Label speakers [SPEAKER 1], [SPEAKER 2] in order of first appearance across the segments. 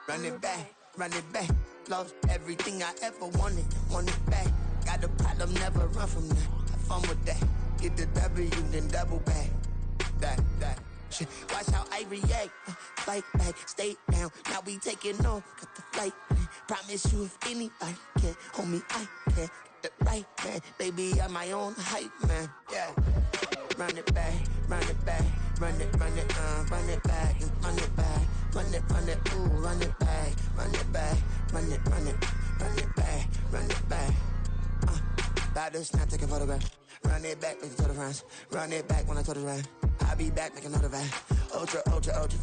[SPEAKER 1] run it back. Lost everything I ever wanted it back. Got a problem, never run from that. Have fun with that. Get the W, then double back. That shit. Watch how I react. Fight back, stay down. Now we taking off. Got the flight plan. Promise you if anybody can, homie, I can. Get the right man. Baby, I'm my own hype man. Yeah. Run it back, run it back. Run it back, and run it back. Run it, ooh, run it back. Run it back, run it back, run it back. About to snap, take a photograph. Run it back, make it to the friends. Run it back when I told it right. I'll be back, make another van. Ultra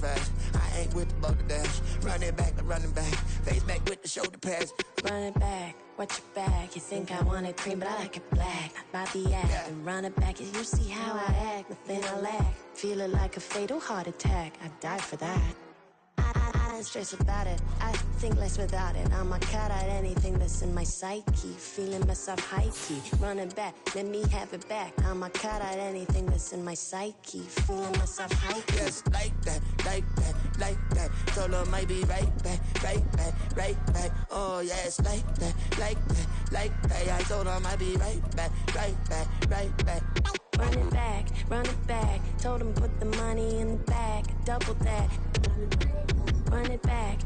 [SPEAKER 1] fast. I ain't with the boulder dash. Run it back, face back with the shoulder pads.
[SPEAKER 2] Run it back, watch your back. You think I want it cream, but I like it black. About the act, yeah. And run it back. You see how I act, nothing I lack. Feeling like a fatal heart attack. I die for that. I don't stress about it. I think less without it. I'ma cut out anything that's in my psyche. Feeling myself high key. Running back, let me have it back. I'ma cut out anything that's in my psyche. Feeling myself high key.
[SPEAKER 1] Yes, like that. Told her might be right back. Oh yes, like that. I told her might be right back.
[SPEAKER 2] Run it back. Told him put the money in the bag. Double that. Run it back.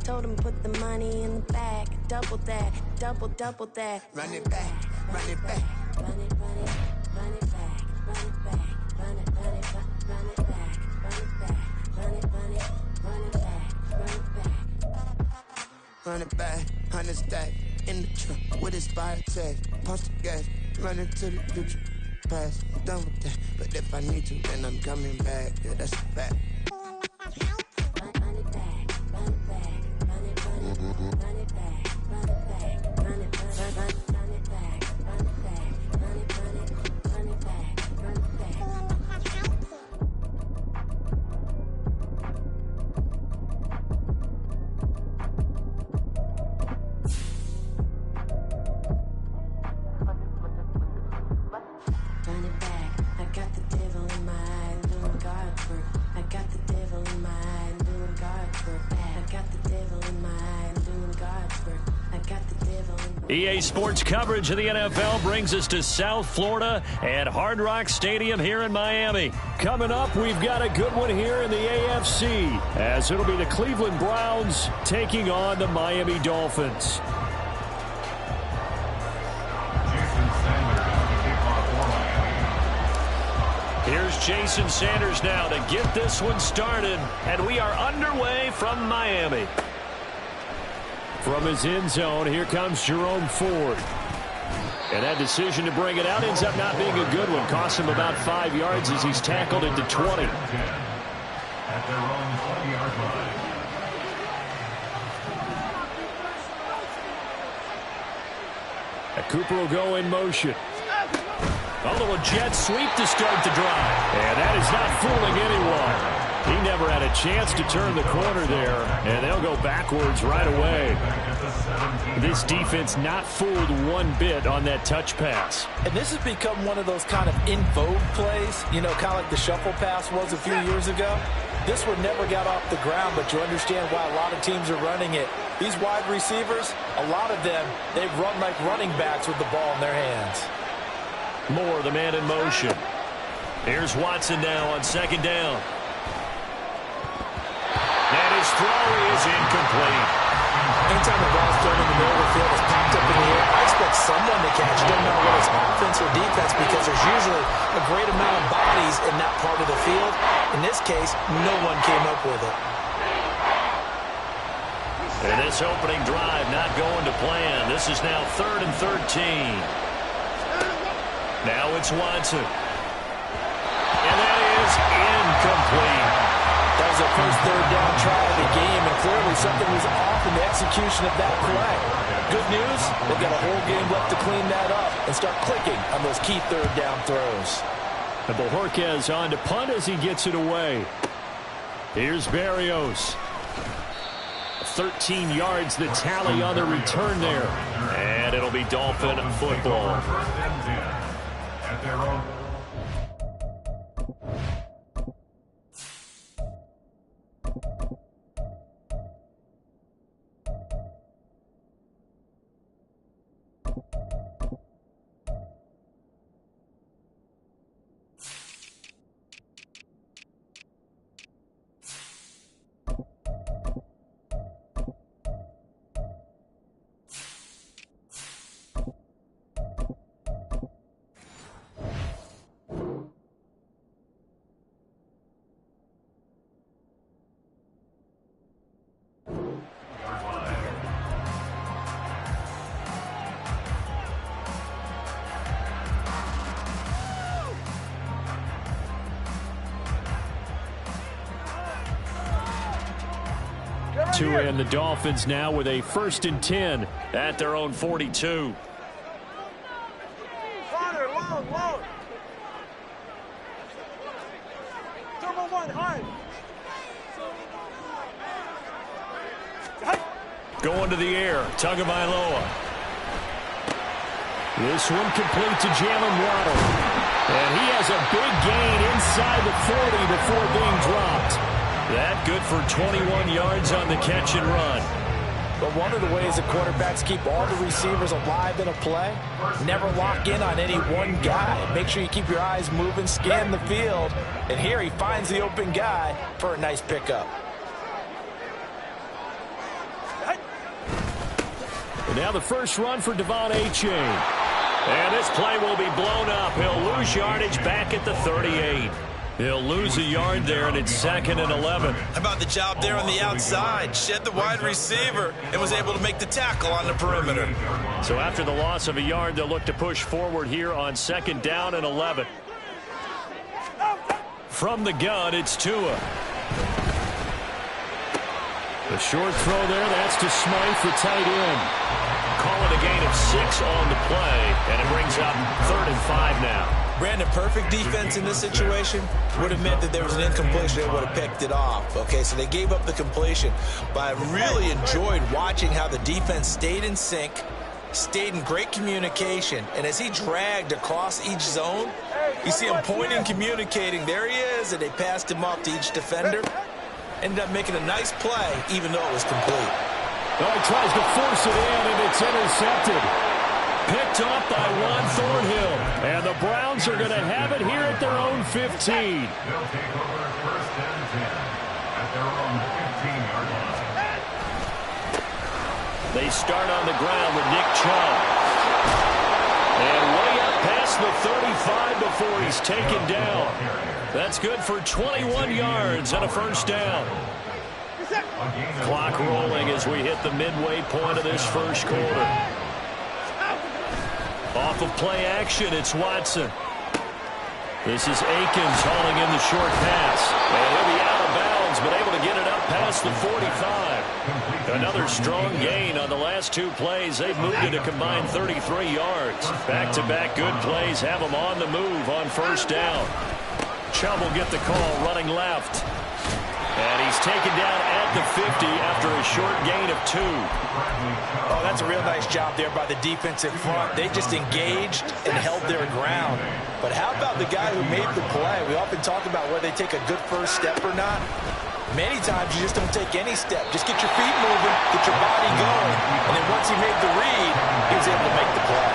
[SPEAKER 2] Told him put the money in the bag. Double that. Double that.
[SPEAKER 1] Run it back.
[SPEAKER 2] Run it back. Run it back. Run it back. Run it back. Run it back.
[SPEAKER 1] Run it back, 100 stack in the trunk with his fire tag. Punch the gas, running to the future. Past, I'm done with that. But if I need to, then I'm coming back. Yeah, that's a fact.
[SPEAKER 3] EA Sports coverage of the NFL brings us to South Florida at Hard Rock Stadium here in Miami. Coming up, we've got a good one here in the AFC, as it'll be the Cleveland Browns taking on the Miami Dolphins. Here's Jason Sanders now to get this one started, and we are underway from Miami. From his end zone, here comes Jerome Ford. And that decision to bring it out ends up not being a good one. Costs him about 5 yards as he's tackled into 20.
[SPEAKER 4] At their own 20-yard line.
[SPEAKER 3] Cooper will go in motion. A little jet sweep to start the drive. And that is not fooling anyone. He never had a chance to turn the corner there, and they'll go backwards right away. This defense not fooled one bit on that touch pass.
[SPEAKER 5] And this has become one of those kind of in vogue plays, you know, kind of like the shuffle pass was a few years ago. This one never got off the ground, but you understand why a lot of teams are running it. These wide receivers, a lot of them, they run like running backs with the ball in their hands.
[SPEAKER 3] Moore, the man in motion. Here's Watson now on second down. And his throw is incomplete.
[SPEAKER 5] Anytime the ball's thrown in the middle of the field, it's popped up in the air, I expect someone to catch it. Doesn't matter whether it's offense or defense, because there's usually a great amount of bodies in that part of the field. In this case, no one came up with it.
[SPEAKER 3] And this opening drive not going to plan. This is now 3rd and 13. Now it's Watson. And that is incomplete.
[SPEAKER 5] That was their first third down try of the game, and clearly something was off in the execution of that play. Good news, they've got a whole game left to clean that up and start clicking on those key third down throws.
[SPEAKER 3] And Bojorquez on to punt as he gets it away. Here's Berrios. 13 yards the tally on the return there. And it'll be Dolphin football.
[SPEAKER 4] At their own.
[SPEAKER 3] And the Dolphins now with a 1st and 10 at their own 42. Going to the air, Tagovailoa. This one complete to Jalen Waddle. And he has a big gain inside the 40 before being dropped. That good for 21 yards on the catch and run.
[SPEAKER 5] But one of the ways that quarterbacks keep all the receivers alive in a play, never lock in on any one guy. Make sure you keep your eyes moving, scan the field. And here he finds the open guy for a nice pickup.
[SPEAKER 3] And now the first run for Devon Achane. And this play will be blown up. He'll lose yardage back at the 38. He'll lose a yard there, and it's 2nd and 11.
[SPEAKER 6] How about the job there on the outside? Shed the wide receiver and was able to make the tackle on the perimeter.
[SPEAKER 3] So after the loss of a yard, they'll look to push forward here on 2nd down and 11. From the gun, it's Tua. The short throw there, that's to Smythe, the tight end. Call it a gain of 6 on the play, and it brings up 3rd and 5 now.
[SPEAKER 6] Brandon, perfect defense in this situation would have meant that there was an incompletion. They would have picked it off. Okay, so they gave up the completion. But I really enjoyed watching how the defense stayed in sync, stayed in great communication, and as he dragged across each zone, you see him pointing, communicating. There he is, and they passed him off to each defender. Ended up making a nice play, even though it was complete.
[SPEAKER 3] Oh, he tries to force it in, and it's intercepted. Picked up by Juan Thornhill. And the Browns are going to have it here at their own 15.
[SPEAKER 4] They'll take over 1st and 10 at their own 15-yard line.
[SPEAKER 3] They start on the ground with Nick Chubb. And way up past the 35 before he's taken down. That's good for 21 yards and a 1st down. Clock rolling as we hit the midway point of this 1st quarter. Off of play action, it's Watson. This is Akins hauling in the short pass. And he'll be out of bounds, but able to get it up past the 45. Another strong gain on the last 2 plays. They've moved it a combined 33 yards. Back-to-back good plays have them on the move on 1st down. Chubb will get the call running left. And he's taken down at the 50 after a short gain of 2.
[SPEAKER 5] Oh, that's a real nice job there by the defense in front. They just engaged and held their ground. But how about the guy who made the play? We often talk about whether they take a good first step or not. Many times you just don't take any step. Just get your feet moving, get your body going. And then once he made the read, he was able to make the play.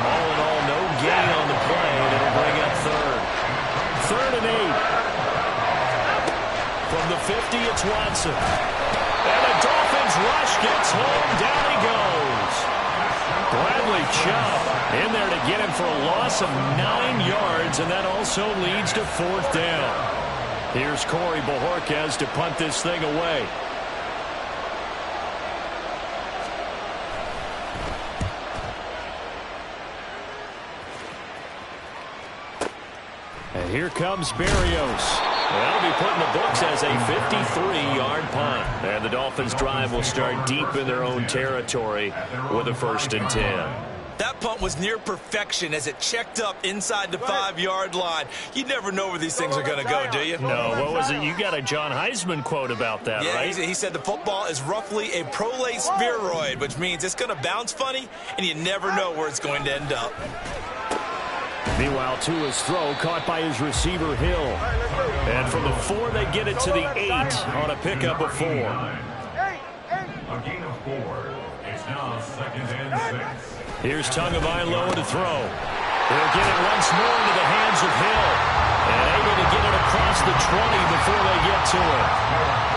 [SPEAKER 3] All in all, no gain on the play, and it'll bring up 3rd. 3rd and 8. From the 50, it's Watson. And the Dolphins rush gets home. Down he goes. Bradley Chubb in there to get him for a loss of 9 yards, and that also leads to 4th down. Here's Corey Bojorquez to punt this thing away. And here comes Berrios. That'll be put in the books as a 53-yard punt. And the Dolphins' drive will start deep in their own territory with a 1st and 10.
[SPEAKER 6] That punt was near perfection as it checked up inside the 5-yard line. You never know where these things are going to go, do you?
[SPEAKER 3] No, what was it? You got a John Heisman quote about that,
[SPEAKER 6] yeah,
[SPEAKER 3] right?
[SPEAKER 6] He said the football is roughly a prolate spheroid, which means it's going to bounce funny, and you never know where it's going to end up.
[SPEAKER 3] Meanwhile, Tua's throw caught by his receiver, Hill. And from the 4, they get it to the 8 on a pickup of 4.
[SPEAKER 4] A gain of 4. It's now 2nd and 6.
[SPEAKER 3] Here's Tagovailoa to throw. They'll get it once more into the hands of Hill. And able to get it across the 20 before they get to it.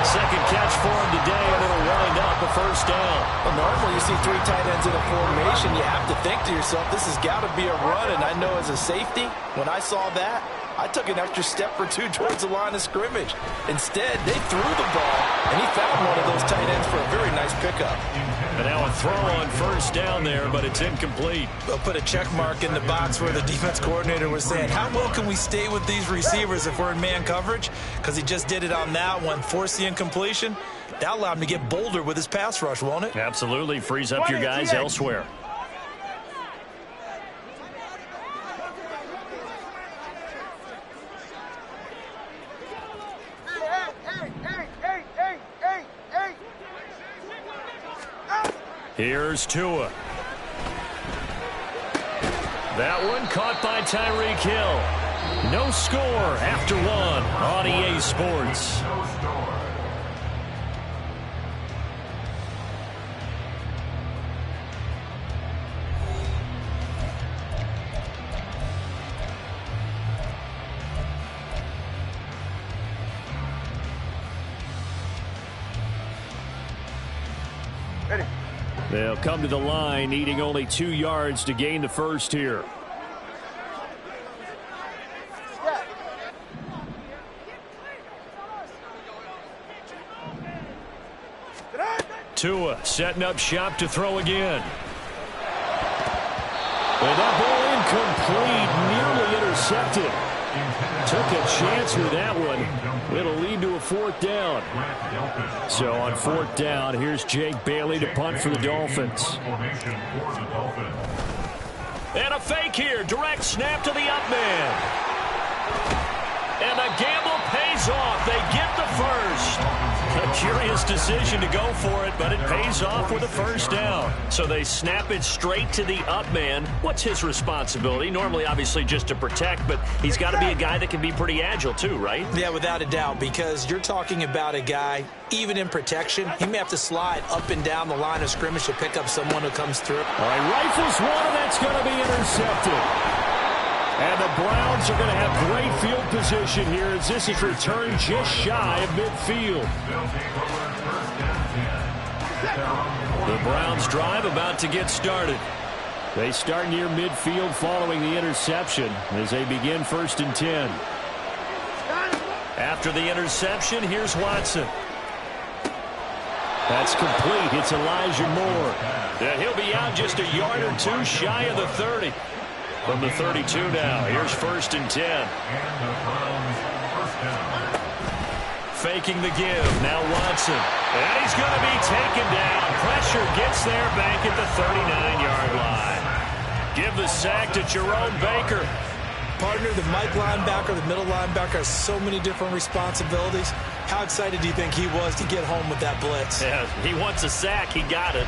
[SPEAKER 3] Second catch for him today, and it'll wind up a 1st down.
[SPEAKER 5] Well, normally you see 3 tight ends in a formation. You have to think to yourself, this has got to be a run. And I know as a safety, when I saw that, I took an extra step or 2 towards the line of scrimmage. Instead, they threw the ball, and he found one of those tight ends for a very nice pickup.
[SPEAKER 3] And now a throw on first down there, but it's incomplete.
[SPEAKER 6] They'll put a check mark in the box where the defense coordinator was saying, how well can we stay with these receivers if we're in man coverage? Because he just did it on that one, forced the incompletion. That allowed him to get bolder with his pass rush, won't it?
[SPEAKER 3] Absolutely. Frees up your guys elsewhere. Here's Tua. That one caught by Tyreek Hill. No score after one on EA Sports. They'll come to the line, needing only 2 yards to gain the first here. Tua setting up shop to throw again. And that ball incomplete, nearly intercepted. Took a chance with that one. It'll lead to a 4th down. So on 4th down, here's Jake Bailey to punt for the Dolphins. And a fake here. Direct snap to the up man. And the gamble pays off. They get the first. A curious decision to go for it, but it pays off with a first down. So they snap it straight to the up man. What's his responsibility? Normally, obviously, just to protect, but he's got to be a guy that can be pretty agile too, right?
[SPEAKER 6] Yeah, without a doubt, because you're talking about a guy, even in protection, he may have to slide up and down the line of scrimmage to pick up someone who comes through.
[SPEAKER 3] All right, rifles one, and that's going to be intercepted. And the Browns are going to have great field position here as this is returned just shy of midfield. The Browns drive about to get started. They start near midfield following the interception as they begin 1st and 10. After the interception, here's Watson. That's complete. It's Elijah Moore. And he'll be out just a yard or 2 shy of the 30. From the 32 now, here's 1st and 10. Faking the give, now Watson. And he's going to be taken down. Pressure gets there back at the 39-yard line. Give the sack to Jerome Baker.
[SPEAKER 6] Partner, the Mike linebacker, the middle linebacker has so many different responsibilities. How excited do you think he was to get home with that blitz?
[SPEAKER 3] Yeah, he wants a sack. He got it.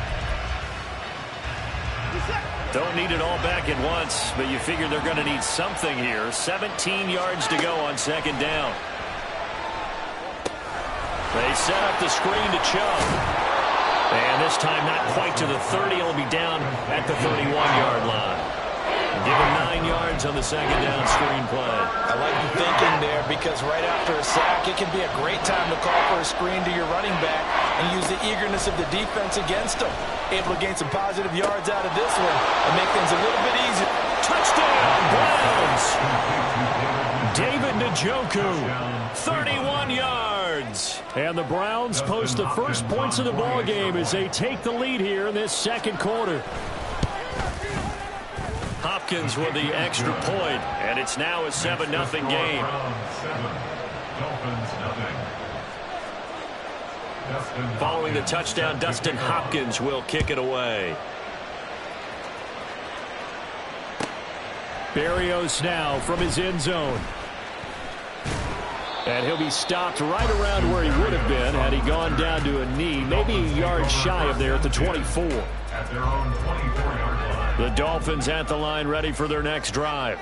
[SPEAKER 3] Don't need it all back at once, but you figure they're going to need something here. 17 yards to go on 2nd down. They set up the screen to Chubb. And this time not quite to the 30. It'll be down at the 31-yard line. Give him 9 yards on the 2nd down screen play.
[SPEAKER 6] I like the thinking there because right after a sack, it can be a great time to call for a screen to your running back and use the eagerness of the defense against them. Able to gain some positive yards out of this one and make things a little bit easier.
[SPEAKER 3] Touchdown, Browns! David Njoku, 31 yards. And the Browns post the first points of the ball game as they take the lead here in this 2nd quarter. Hopkins with the extra point, and it's now a 7-0 game. Following the touchdown, Dustin Hopkins will kick it away. Berrios now from his end zone. And he'll be stopped right around where he would have been had he gone down to a knee, maybe a yard shy of there at the 24.
[SPEAKER 4] At their own 24-yard line.
[SPEAKER 3] The Dolphins at the line ready for their next drive.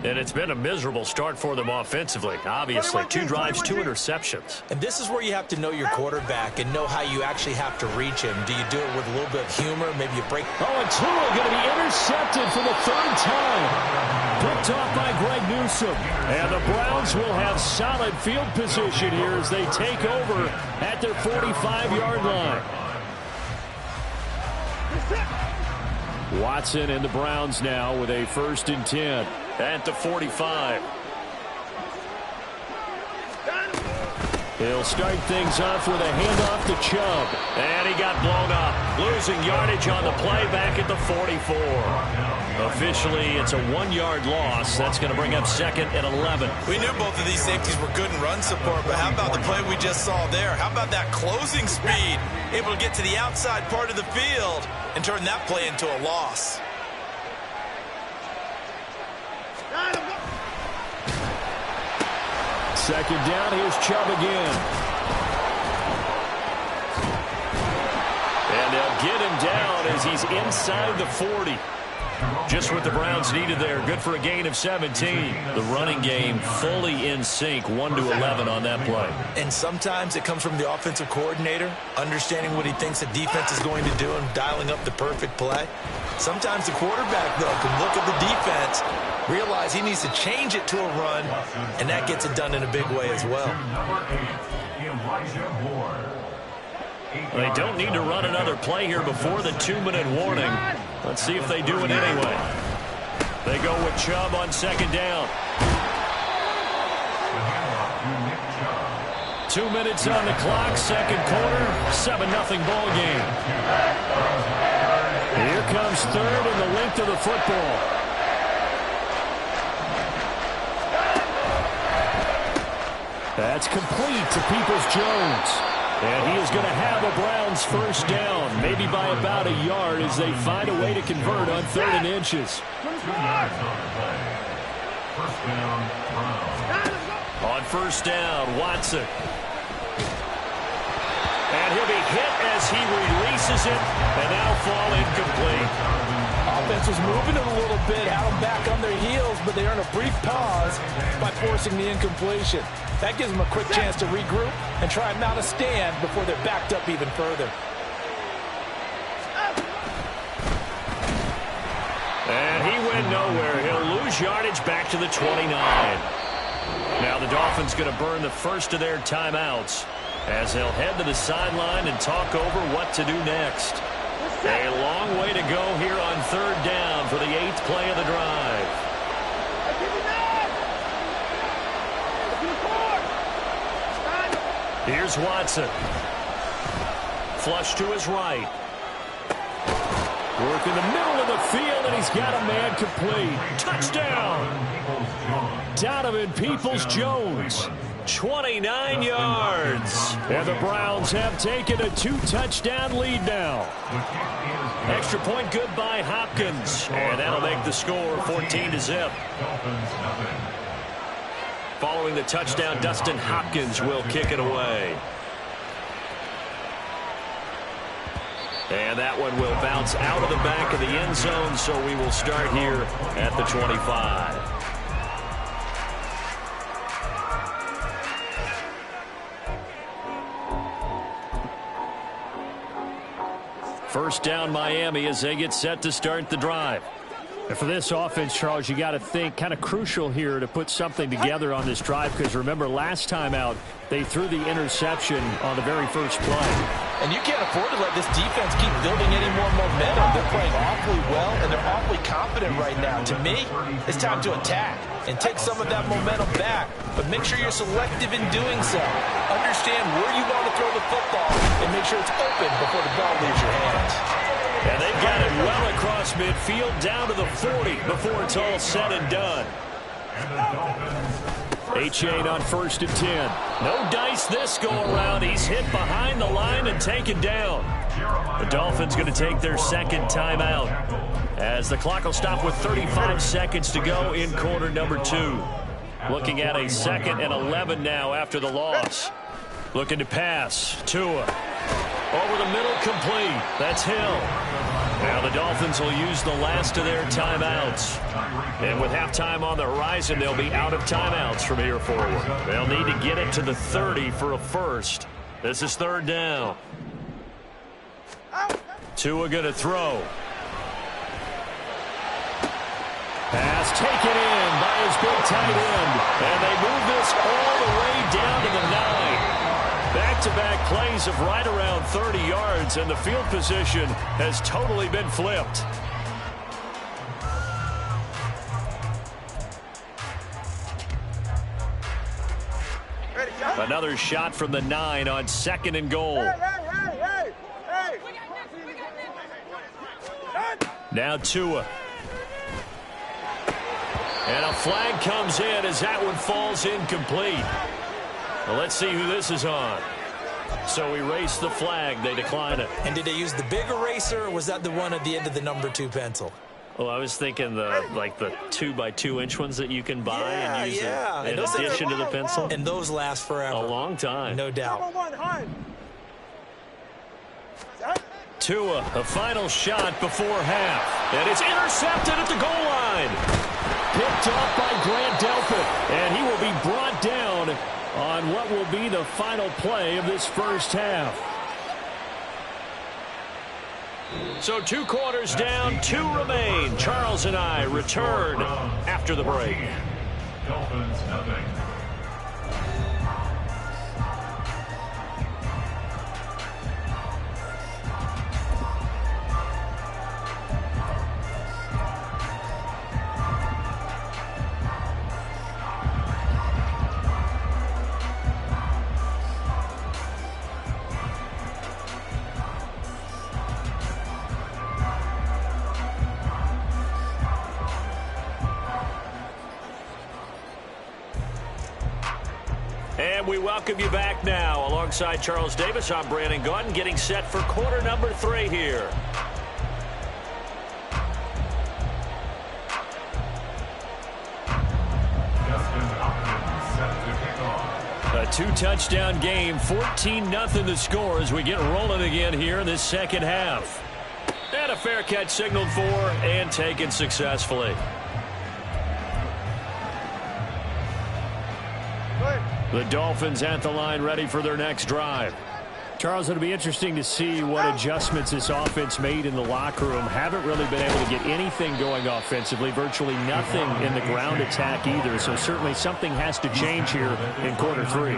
[SPEAKER 3] And it's been a miserable start for them offensively. Obviously, 2 drives, 2 interceptions.
[SPEAKER 6] And this is where you have to know your quarterback and know how you actually have to reach him. Do you do it with a little bit of humor? Maybe you break.
[SPEAKER 3] Oh, and Tua going to be intercepted for the 3rd time. Picked off by Greg Newsome. And the Browns will have solid field position here as they take over at their 45-yard line. Watson and the Browns now with a 1st and 10 at the 45. He'll start things off with a handoff to Chubb. And he got blown up. Losing yardage on the play back at the 44. Officially, it's a 1-yard loss. That's going to bring up 2nd and 11.
[SPEAKER 6] We knew both of these safeties were good in run support, but how about the play we just saw there? How about that closing speed? Able to get to the outside part of the field and turn that play into a loss.
[SPEAKER 3] Second down, here's Chubb again. And they'll get him down as he's inside the 40. Just what the Browns needed there. Good for a gain of 17. The running game fully in sync, 1-11 on that play.
[SPEAKER 6] And sometimes it comes from the offensive coordinator, understanding what he thinks the defense is going to do and dialing up the perfect play. Sometimes the quarterback, though, can look at the defense, realize he needs to change it to a run, and that gets it done in a big way as well.
[SPEAKER 3] They don't need to run another play here before the 2-minute warning. Let's see if they do it anyway. They go with Chubb on second down. 2 minutes on the clock, second quarter, 7-0 ball game. Here comes third and the length of the football. That's complete to Peoples-Jones. And he is going to have a Browns first down, maybe by about a yard as they find a way to convert on 3rd and inches. On first down, Watson. And he'll be hit as he releases it, and now fall incomplete.
[SPEAKER 5] Offense was moving it a little bit, had them back on their heels, but they earn a brief pause by forcing the incompletion. That gives them a quick chance to regroup and try and mount a stand before they're backed up even further.
[SPEAKER 3] And he went nowhere. He'll lose yardage back to the 29. Now the Dolphins going to burn the first of their timeouts as they'll head to the sideline and talk over what to do next. A long way to go here on 3rd down for the 8th play of the drive. Here's Watson. Flush to his right. Work in the middle of the field, and he's got a man complete. Touchdown! Donovan Peoples-Jones. 29 yards. And the Browns have taken a 2-touchdown lead now. Extra point good by Hopkins. And that'll make the score 14-0. Following the touchdown, Dustin Hopkins will kick it away. And that one will bounce out of the back of the end zone, so we will start here at the 25. First down, Miami, as they get set to start the drive.
[SPEAKER 7] And for this offense, Charles, you got to think kind of crucial here to put something together on this drive, because remember last time out they threw the interception on the very first play.
[SPEAKER 5] And you can't afford to let this defense keep building any more momentum. They're playing awfully well, and they're awfully confident right now. To me, it's time to attack and take some of that momentum back, but make sure you're selective in doing so. Understand where you want to throw the football and make sure it's open before the ball leaves your hands.
[SPEAKER 3] And they've got it well across midfield down to the 40 before it's all said and done. A-Chain on 1st and 10. No dice this go-around. He's hit behind the line and taken down. The Dolphins going to take their second timeout as the clock will stop with 35 seconds to go in quarter number 2. Looking at a 2nd and 11 now after the loss. Looking to pass. Tua. Over the middle, complete. That's Hill. Now the Dolphins will use the last of their timeouts. And with halftime on the horizon, they'll be out of timeouts from here forward. They'll need to get it to the 30 for a first. This is 3rd down. Tua going to throw. Pass taken in by his big tight end. And they move this all the way down to the 9. Back-to-back plays of right around 30 yards, and the field position has totally been flipped. Another shot from the 9 on 2nd and goal. Now Tua. And a flag comes in as that one falls incomplete. Well, let's see who this is on. So erase the flag. They decline it.
[SPEAKER 6] And did they use the big eraser, or was that the one at the end of the number 2 pencil?
[SPEAKER 3] Well, I was thinking the 2x2-inch ones that you can buy and use in addition to the pencil.
[SPEAKER 6] And those last forever.
[SPEAKER 3] A long time.
[SPEAKER 6] No doubt.
[SPEAKER 3] Tua, a final shot before half. And it's intercepted at the goal line. Picked off by Grant Delpit. And he will be brought down on what will be the final play of this first half. So 2 quarters down, 2 remain. Charles and I return after the break.
[SPEAKER 4] Dolphins nothing.
[SPEAKER 3] And we welcome you back now. Alongside Charles Davis, I'm Brandon Gaudin, getting set for quarter number 3 here. A 2-touchdown game, 14-0 the score as we get rolling again here in this second half. And a fair catch signaled for and taken successfully. The Dolphins at the line ready for their next drive. Charles, it'll be interesting to see what adjustments this offense made in the locker room. Haven't really been able to get anything going offensively, virtually nothing in the ground attack either. So certainly something has to change here in quarter 3.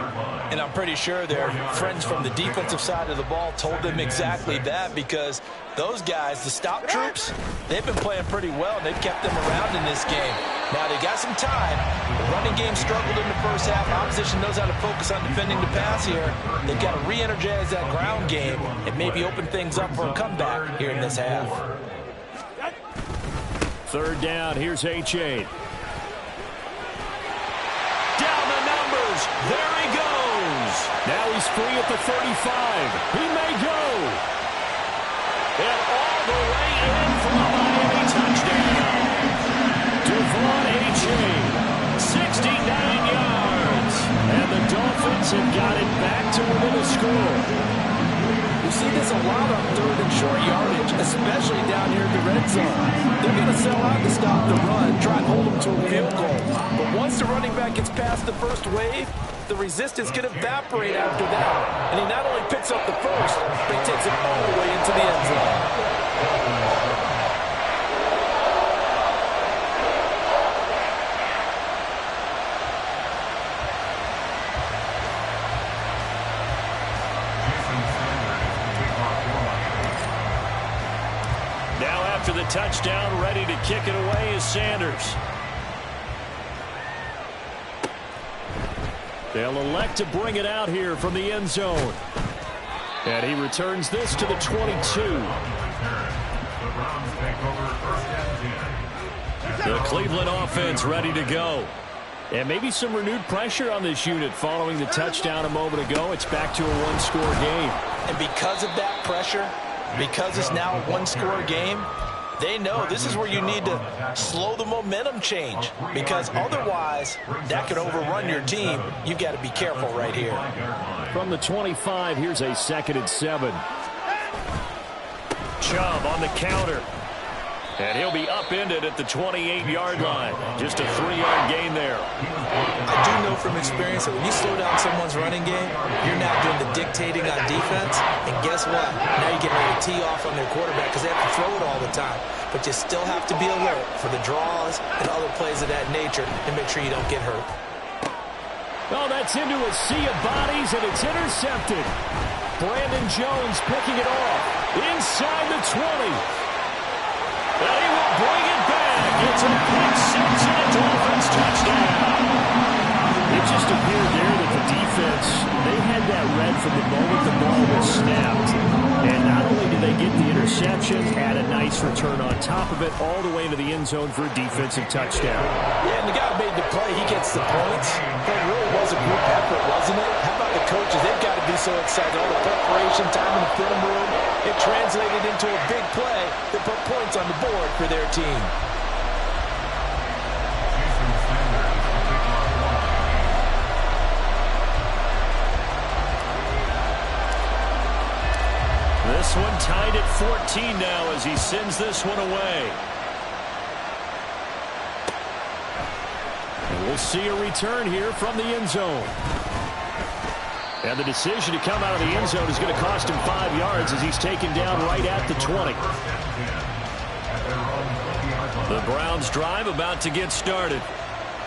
[SPEAKER 6] And I'm pretty sure their friends from the defensive side of the ball told them exactly that, because those guys, the stop troops, they've been playing pretty well, and they've kept them around in this game. Now, they got some time. The running game struggled in the first half. Opposition knows how to focus on defending the pass here. They've got to re-energize that ground game and maybe open things up for a comeback here in this half.
[SPEAKER 3] 3rd down, here's H.A. Down the numbers. There he goes. Now he's free at the 35. He may go. And all the way in for a Miami touchdown. Devon H.A. 69 yards. And the Dolphins have got it back to within a score.
[SPEAKER 5] You see this a lot on 3rd and short yardage, especially down here in the red zone. They're going to sell out to stop the run, try and hold them to a field goal. But once the running back gets past the first wave, the resistance can evaporate after that. And he not only picks up the first, but he takes it all the way into the end zone.
[SPEAKER 3] After the touchdown, ready to kick it away is Sanders. They'll elect to bring it out here from the end zone. And he returns this to the 22. The Cleveland offense ready to go. And maybe some renewed pressure on this unit following the touchdown a moment ago. It's back to a 1-score game.
[SPEAKER 6] And because of that pressure, because it's now a 1-score game, they know this is where you need to slow the momentum change, because otherwise that could overrun your team. You've got to be careful right here.
[SPEAKER 3] From the 25, here's a 2nd and 7. Chubb on the counter. And he'll be upended at the 28-yard line. Just a 3-yard gain there.
[SPEAKER 6] I do know from experience that when you slow down someone's running game, you're now doing the dictating on defense. And guess what? Now you're getting ready to tee off on their quarterback because they have to throw it all the time. But you still have to be alert for the draws and other plays of that nature and make sure you don't get hurt.
[SPEAKER 3] Oh, that's into a sea of bodies, and it's intercepted. Brandon Jones picking it off inside the 20. And he will bring it back. It's a pick 6 and a Dolphins touchdown. It just appeared there that the defense
[SPEAKER 7] defense, they had that read from the moment the ball was snapped. And not only did they get the interception, add a nice return on top of it, all the way into the end zone for a defensive touchdown.
[SPEAKER 5] Yeah, and the guy made the play. He gets the points. It really was a group effort, wasn't it? How about the coaches? They've got to be so excited. All the preparation time in the film room, it translated into a big play that put points on the board for their team.
[SPEAKER 3] This one tied at 14 now as he sends this one away. And we'll see a return here from the end zone. And the decision to come out of the end zone is going to cost him 5 yards as he's taken down right at the 20. The Browns drive about to get started.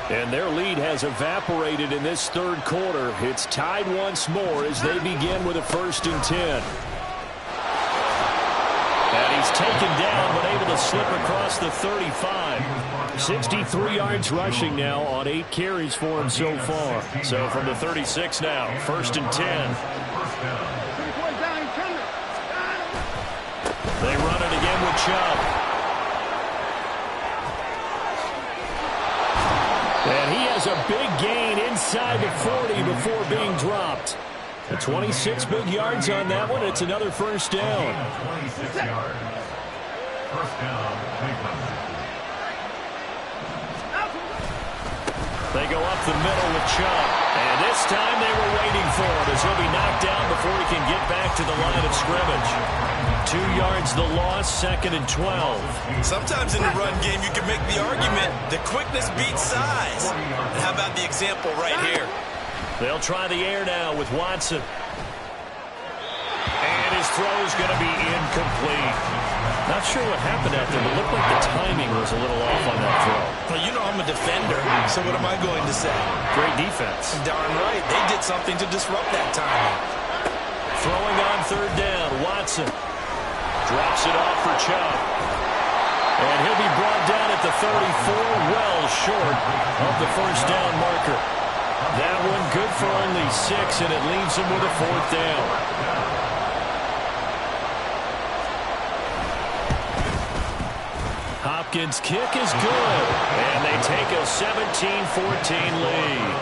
[SPEAKER 3] And their lead has evaporated in this third quarter. It's tied once more as they begin with a 1st and 10. And he's taken down but able to slip across the 35. 63 yards rushing now on 8 carries for him so far. So from the 36 now, 1st and 10. They run it again with Chubb. And he has a big gain inside the 40 before being dropped. 26 big yards on that one. It's another 1st down.
[SPEAKER 4] 26 yards. 1st down, Cleveland.
[SPEAKER 3] They go up the middle with Chubb. And this time they were waiting for him as he'll be knocked down before he can get back to the line of scrimmage. 2 yards the loss, 2nd and 12.
[SPEAKER 6] Sometimes in the run game you can make the argument that quickness beats size. And how about the example right here?
[SPEAKER 3] They'll try the air now with Watson. And his throw's going to be incomplete. Not sure what happened out there, but it looked like the timing was a little off on that throw.
[SPEAKER 6] Well, you know I'm a defender, so what am I going to say?
[SPEAKER 3] Great defense.
[SPEAKER 6] Darn right. They did something to disrupt that timing.
[SPEAKER 3] Throwing on 3rd down, Watson. Drops it off for Chubb. And he'll be brought down at the 34, well short of the 1st down marker. That one good for only 6, and it leaves him with a 4th down. Hopkins' kick is good, and they take a 17-14 lead.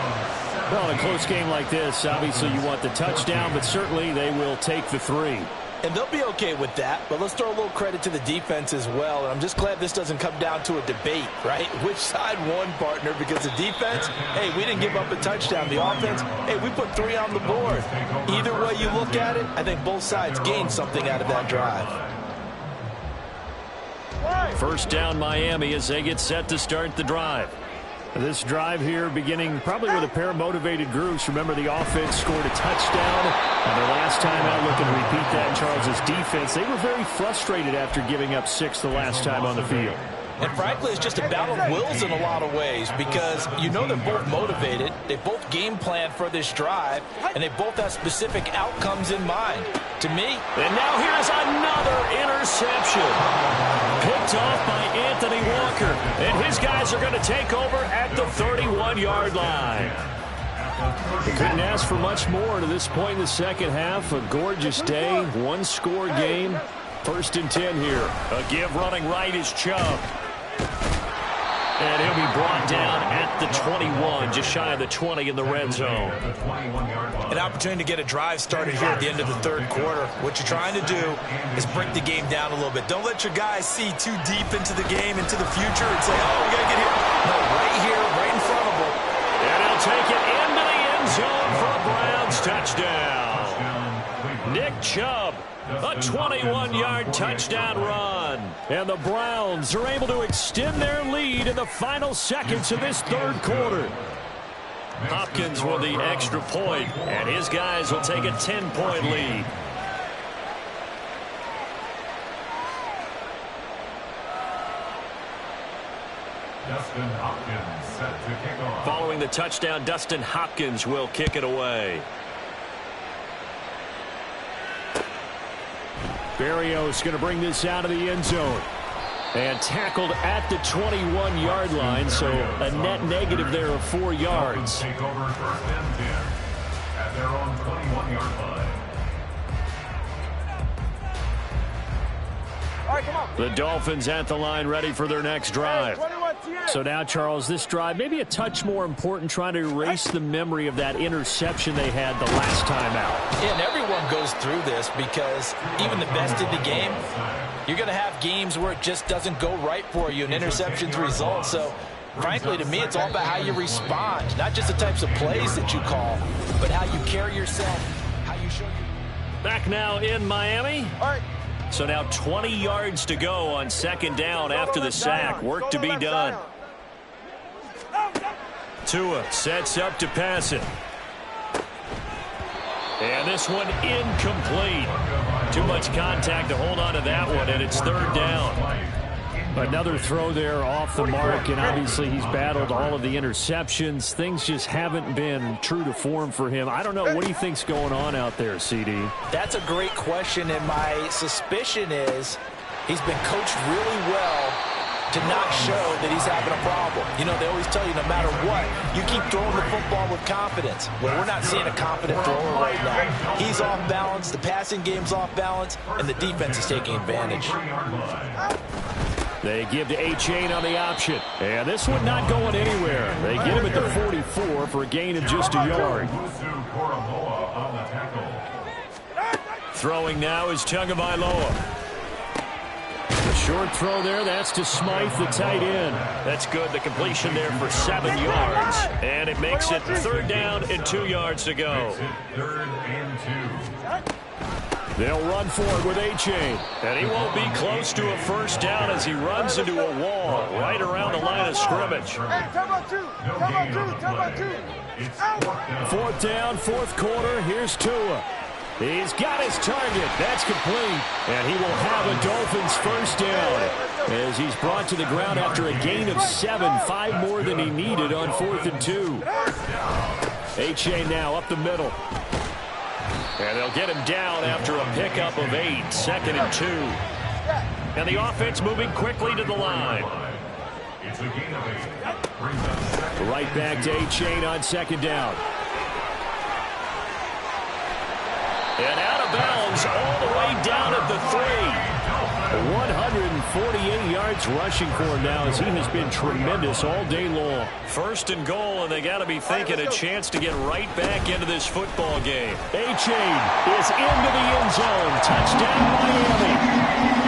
[SPEAKER 7] Well, in a close game like this, obviously you want the touchdown, but certainly they will take the 3.
[SPEAKER 5] And they'll be okay with that, but let's throw a little credit to the defense as well. And I'm just glad this doesn't come down to a debate, right? Which side won, partner? Because the defense, hey, we didn't give up a touchdown. The offense, hey, we put 3 on the board. Either way you look at it, I think both sides gained something out of that drive.
[SPEAKER 3] 1st down Miami as they get set to start the drive.
[SPEAKER 7] This drive here beginning probably with a pair of motivated groups. Remember, the offense scored a touchdown. And their last time out looking to repeat that in Charles' defense. They were very frustrated after giving up 6 the last time on the field.
[SPEAKER 5] And frankly, it's just a battle of wills in a lot of ways because you know they're both motivated. They both game plan for this drive, and they both have specific outcomes in mind. To me,
[SPEAKER 3] and now here's another interception. Picked off by Anthony Walker. And his guys are going to take over at the 31-yard line.
[SPEAKER 7] They couldn't ask for much more to this point in the second half. A gorgeous day, 1-score game. 1st and 10 here.
[SPEAKER 3] A give running right is Chubb. And he'll be brought down at the 21, just shy of the 20 in the red zone.
[SPEAKER 6] An opportunity to get a drive started here at the end of the 3rd quarter. What you're trying to do is break the game down a little bit. Don't let your guys see too deep into the game, into the future, and say, oh, we got to get here. No, right here, right in front of them.
[SPEAKER 3] And he'll take it into the end zone for a Browns touchdown. Nick Chubb. A 21-yard touchdown run.
[SPEAKER 7] And the Browns are able to extend their lead in the final seconds of this 3rd quarter.
[SPEAKER 3] Hopkins with the extra point, and his guys will take a 10-point lead.
[SPEAKER 4] Dustin Hopkins set to kick off.
[SPEAKER 3] Following the touchdown, Dustin Hopkins will kick it away.
[SPEAKER 7] Berrios going to bring this out of the end zone. And tackled at the 21-yard line, so a net negative there of 4 yards.
[SPEAKER 4] Take over 1st and 10. their own 21-yard line.
[SPEAKER 3] The Dolphins at the line ready for their next drive. So now, Charles, this drive maybe a touch more important, trying to erase the memory of that interception they had the last time out.
[SPEAKER 5] Yeah, and everyone goes through this because even the best in the game, you're going to have games where it just doesn't go right for you, and interceptions result. So, frankly, to me, it's all about how you respond, not just the types of plays that you call, but how you carry yourself, how you show your...
[SPEAKER 3] Back now in Miami. All right. So now 20 yards to go on second down after the sack. Work to be done. Tua sets up to pass it. And this one incomplete. Too much contact to hold on to that one, and it's third down. Another throw there off the mark, and obviously he's battled all of the interceptions. Things just haven't been true to form for him. I don't know. What do you think's going on out there, CD?
[SPEAKER 5] That's a great question, and my suspicion is he's been coached really well to not show that he's having a problem. You know, they always tell you no matter what, you keep throwing the football with confidence. Well, we're not seeing a confident thrower right now. He's off balance, the passing game's off balance, and the defense is taking advantage.
[SPEAKER 3] They give to A-Chain on the option. And this one not going anywhere. They get him at the 44 for a gain of just a yard. Throwing now is Tagovailoa. The short throw there, that's to Smythe, the tight end. That's good. The completion there for 7 yards. And it makes it third down and 2 yards to go.
[SPEAKER 4] Third and 2.
[SPEAKER 3] They'll run for it with A-Chain. And he won't be close to a first down as he runs into a wall right around the line of scrimmage. Fourth down, fourth quarter. Here's Tua. He's got his target. That's complete. And he will have a Dolphins first down as he's brought to the ground after a gain of 7, 5 more than he needed on 4th and 2. A-Chain now up the middle. And they'll get him down after a pickup of 8, 2nd and 2. And the offense moving quickly to the line. Right back to A-Chain on second down. And out of bounds all the way down at the 3. 148 yards rushing for him now as he has been tremendous all day long. First and goal, and they got to be thinking a chance to get right back into this football game. A-Chain is into the end zone. Touchdown, Miami.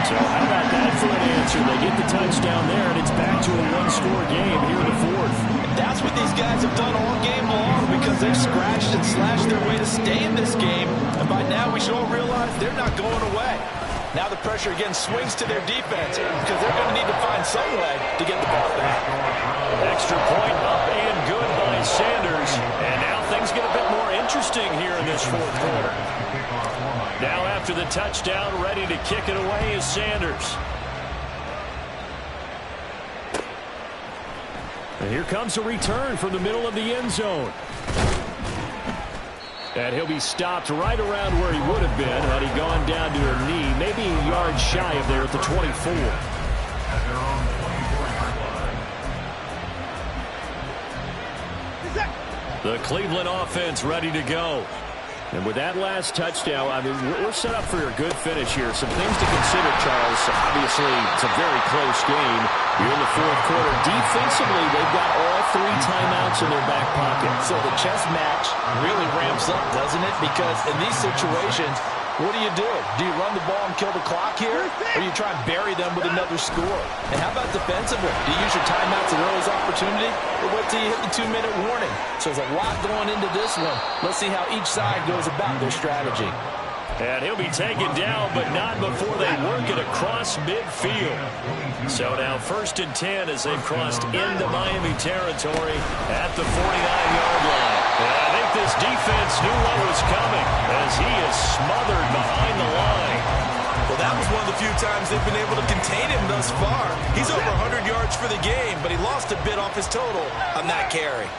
[SPEAKER 3] So how about that for an answer? They get the touchdown there, and it's back to a one-score game here in the 4th.
[SPEAKER 5] That's what these guys have done all game long because they've scratched and slashed their way to stay in this game. And by now we should all realize they're not going away. Now the pressure again swings to their defense because they're going to need to find some way to get the ball back.
[SPEAKER 3] Extra point up and good by Sanders. And now things get a bit more interesting here in this 4th quarter. Now after the touchdown, ready to kick it away is Sanders. And here comes a return from the middle of the end zone. And he'll be stopped right around where he would have been had he gone down to a knee, maybe a yard shy of there at the 24. The Cleveland offense ready to go. And with that last touchdown, I mean, we're set up for a good finish here. Some things to consider, Charles. Obviously, it's a very close game. You're in the 4th quarter. Defensively, they've got all 3 timeouts in their back pocket.
[SPEAKER 5] So the chess match really ramps up, doesn't it? Because in these situations, what do? Do you run the ball and kill the clock here? Or you try and bury them with another score? And how about defensively? Do you use your timeouts at earliest opportunity? Or wait till you hit the 2-minute warning? So there's a lot going into this one. Let's see how each side goes about their strategy.
[SPEAKER 3] And he'll be taken down, but not before they work it across midfield. So now 1st and 10 as they've crossed into Miami territory at the 49-yard line. And I think this defense knew what was coming as he is smothered behind the line.
[SPEAKER 6] Well, that was one of the few times they've been able to contain him thus far. He's over 100 yards for the game, but he lost a bit off his total on that carry.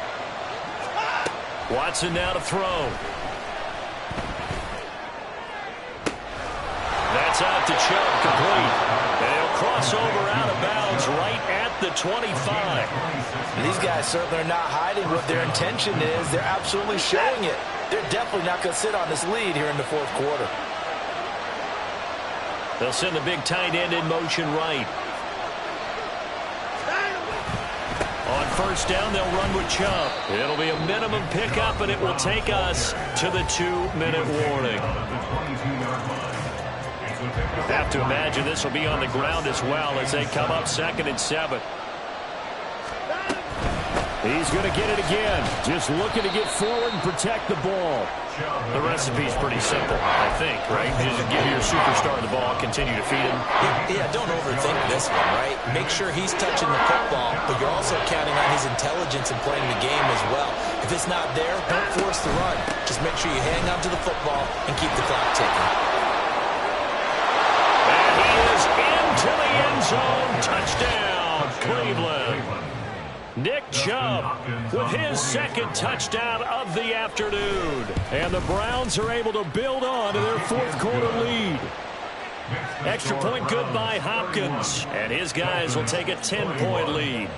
[SPEAKER 3] Watson now to throw. That's out to Chubb, complete. And he'll cross over out of bounds right at the 25.
[SPEAKER 5] These guys certainly are not hiding what their intention is. They're absolutely showing it. They're definitely not going to sit on this lead here in the fourth quarter.
[SPEAKER 3] They'll send the big tight end in motion right. On first down, they'll run with Chubb. It'll be a minimum pickup, and it will take us to the 2-minute warning. Have to imagine this will be on the ground as well as they come up 2nd and 7.
[SPEAKER 7] He's going to get it again. Just looking to get forward and protect the ball.
[SPEAKER 3] The recipe's pretty simple, I think, right? Just give your superstar the ball, continue to feed him.
[SPEAKER 6] Yeah, don't overthink this one, right? Make sure he's touching the football, but you're also counting on his intelligence in playing the game as well. If it's not there, don't force the run. Just make sure you hang on to the football and keep the clock ticking.
[SPEAKER 3] And he is into the end zone. Touchdown, Cleveland. Nick Chubb with his 2nd touchdown of the afternoon.
[SPEAKER 7] And the Browns are able to build on to their fourth quarter lead.
[SPEAKER 3] Extra point good by Hopkins. And his guys will take a 10-point lead.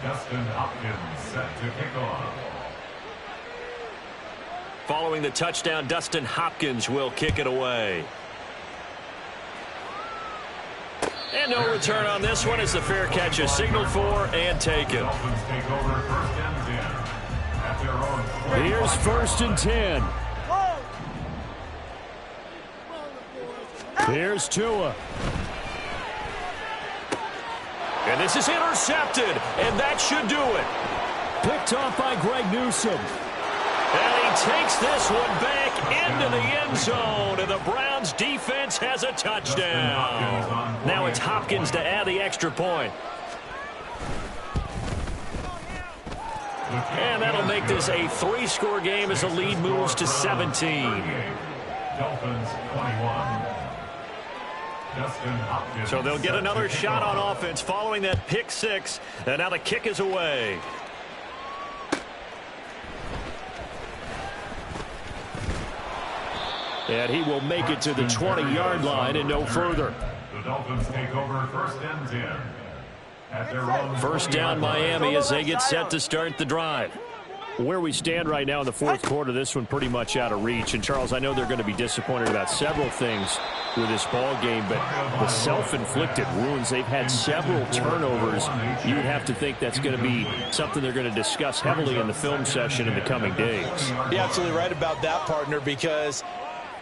[SPEAKER 4] Dustin Hopkins set to kick off.
[SPEAKER 3] Following the touchdown, Dustin Hopkins will kick it away. And no return on this one as the fair catch is signaled for and taken.
[SPEAKER 7] Here's 1st and 10. Here's Tua.
[SPEAKER 3] And this is intercepted, and that should do it.
[SPEAKER 7] Picked off by Greg Newsome.
[SPEAKER 3] And he takes this one back into the end zone, and the Browns defense has a touchdown. Now it's Hopkins to add the extra point. And that'll make this a 3-score game as the lead moves to 17.
[SPEAKER 4] Dolphins 21.
[SPEAKER 3] So they'll get another shot on offense following that pick 6, and now the kick is away.
[SPEAKER 7] And he will make it to the 20-yard line and no further.
[SPEAKER 4] The Dolphins take over 1st and 10. At their own
[SPEAKER 3] First down Miami as they get set to start the drive.
[SPEAKER 7] Where we stand right now in the fourth quarter, this one pretty much out of reach. And, Charles, I know they're going to be disappointed about several things with this ball game, but the self-inflicted wounds, they've had several turnovers. You would have to think that's going to be something they're going to discuss heavily in the film session in the coming days.
[SPEAKER 5] You're absolutely right about that, partner, because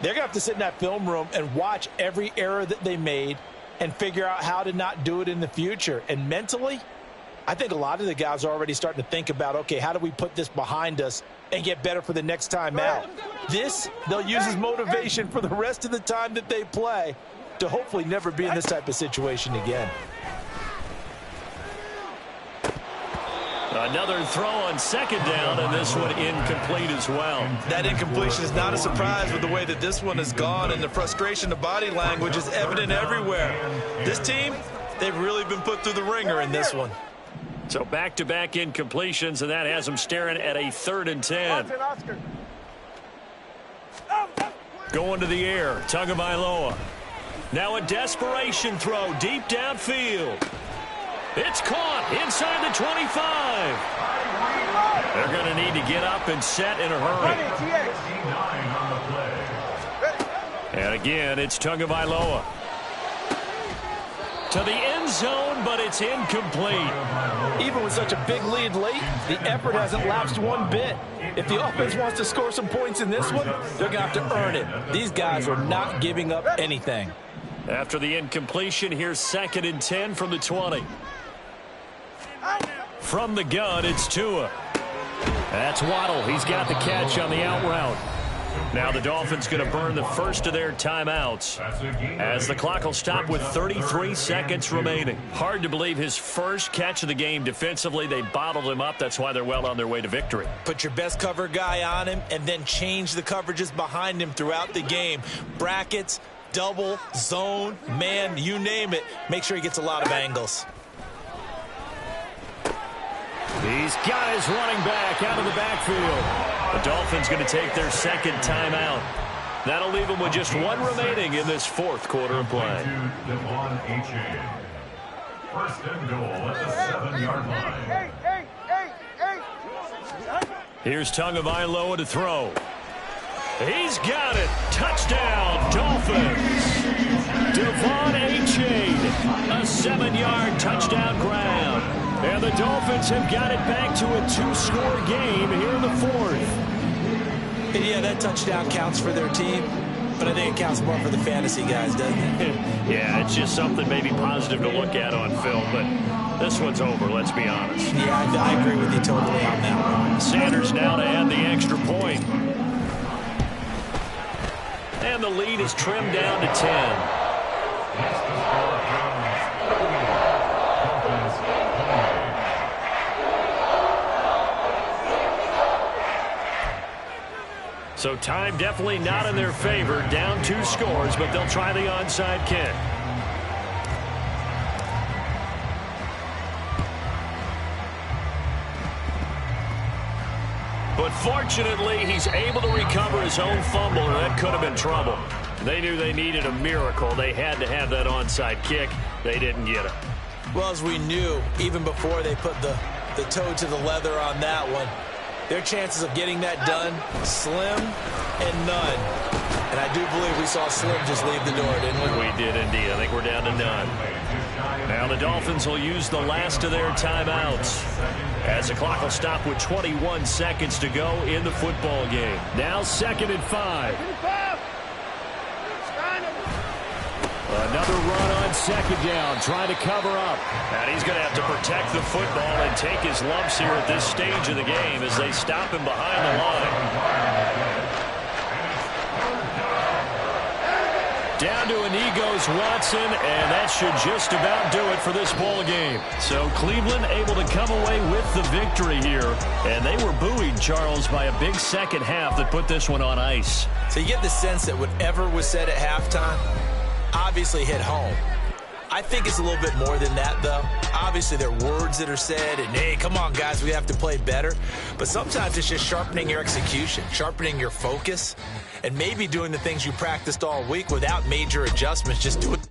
[SPEAKER 5] they're going to have to sit in that film room and watch every error that they made and figure out how to not do it in the future. And mentally, I think a lot of the guys are already starting to think about, okay, how do we put this behind us and get better for the next time out? This, they'll use as motivation for the rest of the time that they play to hopefully never be in this type of situation again.
[SPEAKER 3] Another throw on 2nd down, and this one incomplete as well.
[SPEAKER 6] That incompletion is not a surprise with the way that this one has gone, and the frustration of body language is evident everywhere. This team, they've really been put through the ringer in this one.
[SPEAKER 3] So back-to-back incompletions, and that has them staring at a 3rd and 10. Going to the air, Tagovailoa. Now a desperation throw deep downfield. It's caught inside the 25. They're going to need to get up and set in a hurry. And again, it's Tagovailoa. To the end zone, but it's incomplete.
[SPEAKER 5] Even with such a big lead late, the effort hasn't lapsed one bit. If the offense wants to score some points in this one, they're going to have to earn it. These guys are not giving up anything.
[SPEAKER 3] After the incompletion, here's 2nd and 10 from the 20. From the gun, it's Tua. That's Waddle. He's got the catch on the out route. Now the Dolphins going to burn the first of their timeouts as the clock will stop with 33 seconds remaining. Hard to believe his first catch of the game defensively. They bottled him up. That's why they're well on their way to victory.
[SPEAKER 6] Put your best cover guy on him and then change the coverages behind him throughout the game. Brackets, double, zone, man, you name it. Make sure he gets a lot of angles.
[SPEAKER 7] He's got his running back out of the backfield.
[SPEAKER 3] The Dolphins going to take their 2nd timeout. That'll leave them with just one remaining in this fourth quarter of play.
[SPEAKER 4] First and goal at the 7-yard line.
[SPEAKER 3] Here's Tagovailoa to throw. He's got it. Touchdown, Dolphins. Devon A-Chain, a 7-yard touchdown grab. And the Dolphins have got it back to a 2-score game here in the fourth.
[SPEAKER 6] And yeah, that touchdown counts for their team, but I think it counts more for the fantasy guys, doesn't it?
[SPEAKER 3] Yeah, it's just something maybe positive to look at on film, but this one's over, let's be honest.
[SPEAKER 6] Yeah, I agree with you totally on that one.
[SPEAKER 3] Sanders now to add the extra point. And the lead is trimmed down to 10. So time definitely not in their favor. Down 2 scores, but they'll try the onside kick. But fortunately, he's able to recover his own fumble, or that could have been trouble. They knew they needed a miracle. They had to have that onside kick. They didn't get it.
[SPEAKER 6] Well, as we knew, even before they put the toe to the leather on that one, their chances of getting that done, slim and none. And I do believe we saw Slim just leave the door, didn't we?
[SPEAKER 3] We did indeed. I think we're down to none. Now the Dolphins will use the last of their timeouts, as the clock will stop with 21 seconds to go in the football game. Now 2nd and 5. Another run on 2nd down, trying to cover up. And he's going to have to protect the football and take his lumps here at this stage of the game as they stop him behind the line. Down to an egos Watson, and that should just about do it for this ball game. So Cleveland able to come away with the victory here. And they were buoyed, Charles, by a big second half that put this one on ice.
[SPEAKER 6] So you get the sense that whatever was said at halftime obviously hit home. I think it's a little bit more than that, though. Obviously, there are words that are said, and, hey, come on, guys, we have to play better. But sometimes it's just sharpening your execution, sharpening your focus, and maybe doing the things you practiced all week without major adjustments, just do it.